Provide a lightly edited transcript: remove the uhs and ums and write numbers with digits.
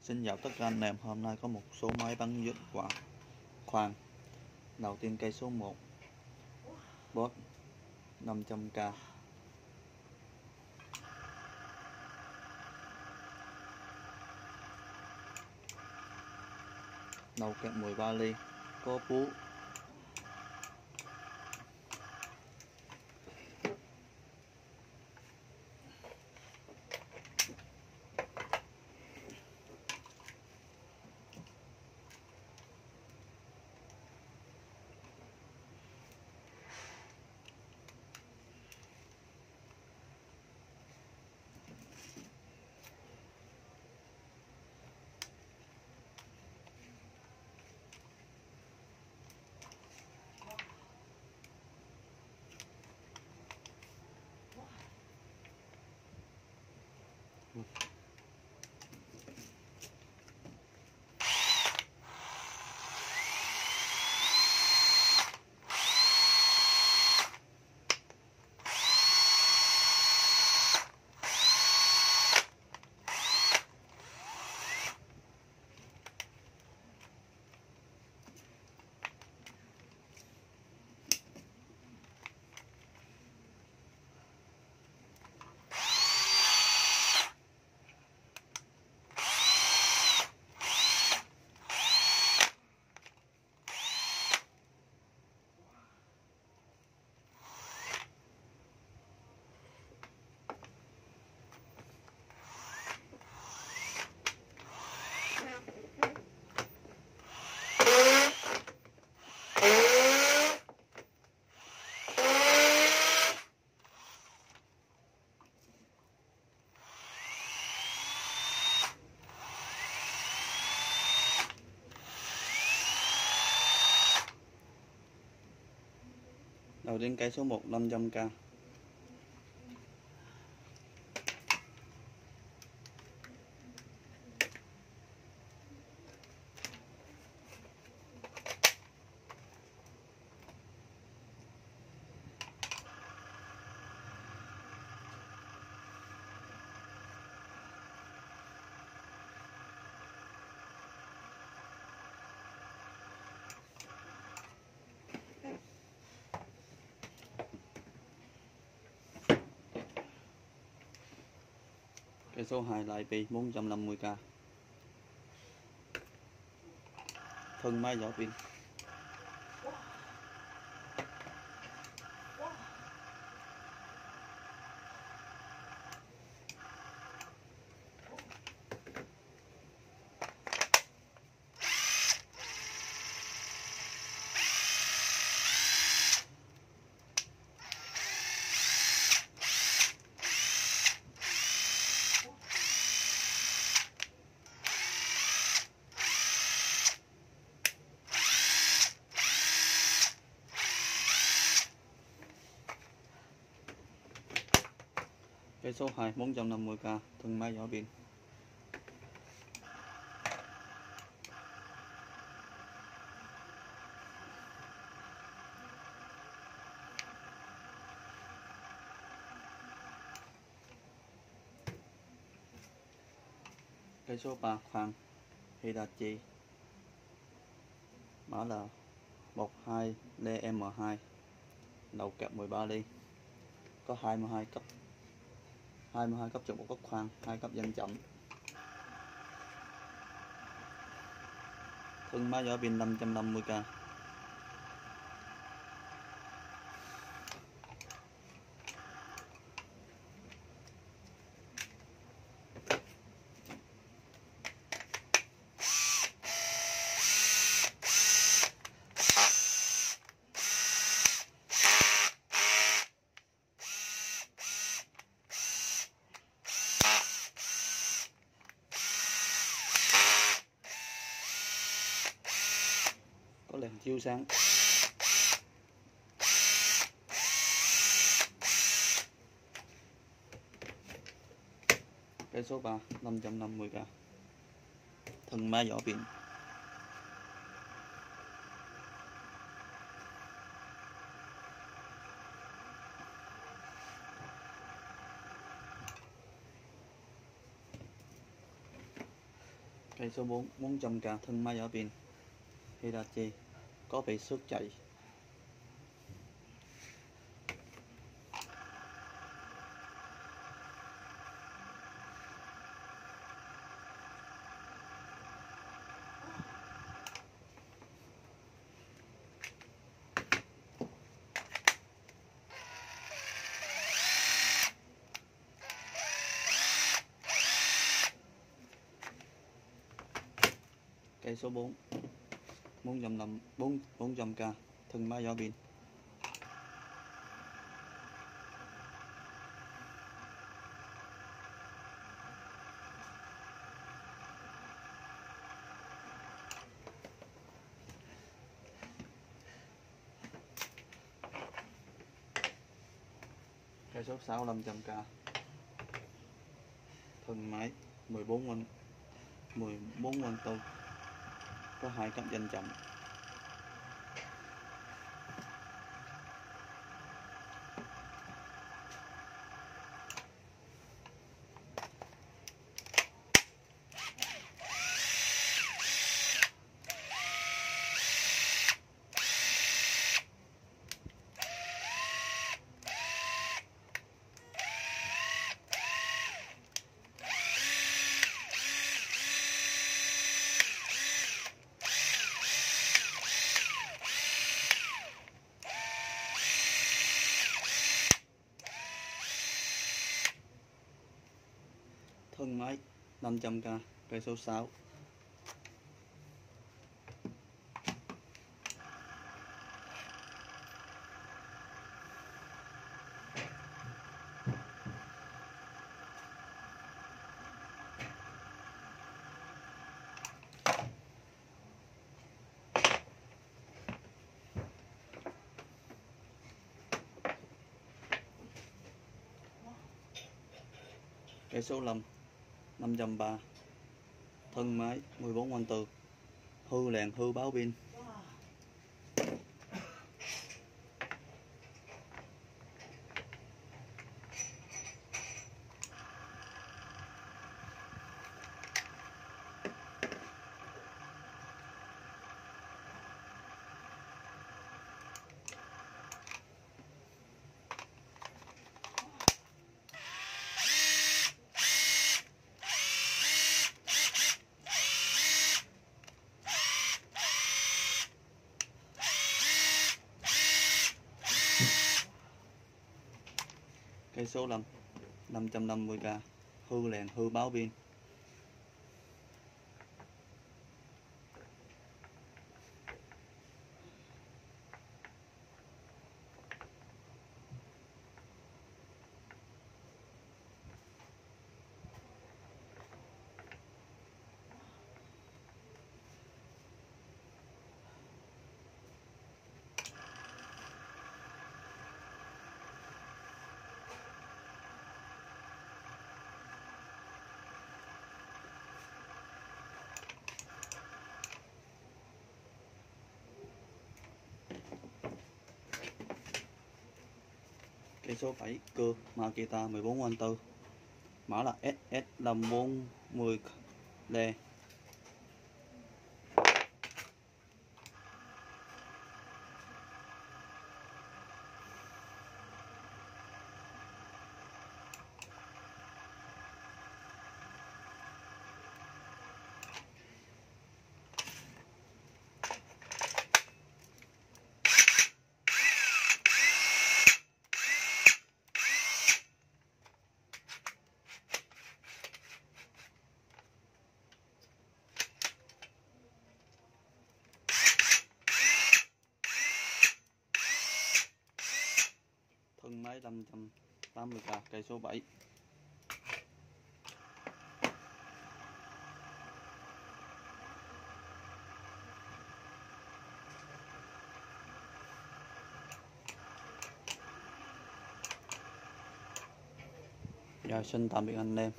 Xin chào tất cả anh em, hôm nay có một số máy bắn dứt quả khoan. Đầu tiên cây số 1 Boss 500k. Đầu kẹp 13 ly, có bú. Đầu tiên cây số 1 500k. Cây số 2 là IP 450k. Thân máy vỏ pin. Cây số 2 450k, thân máy vỏ pin. Cây số 3 khoan Hitachi, mã là 12LM2, đầu kẹp 13 ly, có 22 cấp cho một cấp khoan, 2 cấp danh trọng. Thân máy vỏ pin 550k. Có đèn chiếu sáng. Cây số 3 550k, thân máy vỏ pin. Cây số 4 400k thân máy ở pin Hitachi có bị xước chạy. Cây số 4 400k thân máy ở pin. Cây số 6 500k thân máy 14 tư có 2 cấp danh chậm. Thân máy 500k cây số 6. Cây số 5 530 thân máy 14 tư hư lèn hư báo pin. Cây số 5 550k hư lèn hư báo pin. Cây số 7 cưa Makita 14 tư mã là SS540 D. Thân máy 580k cây số 7. Dạ, xin tạm biệt anh em.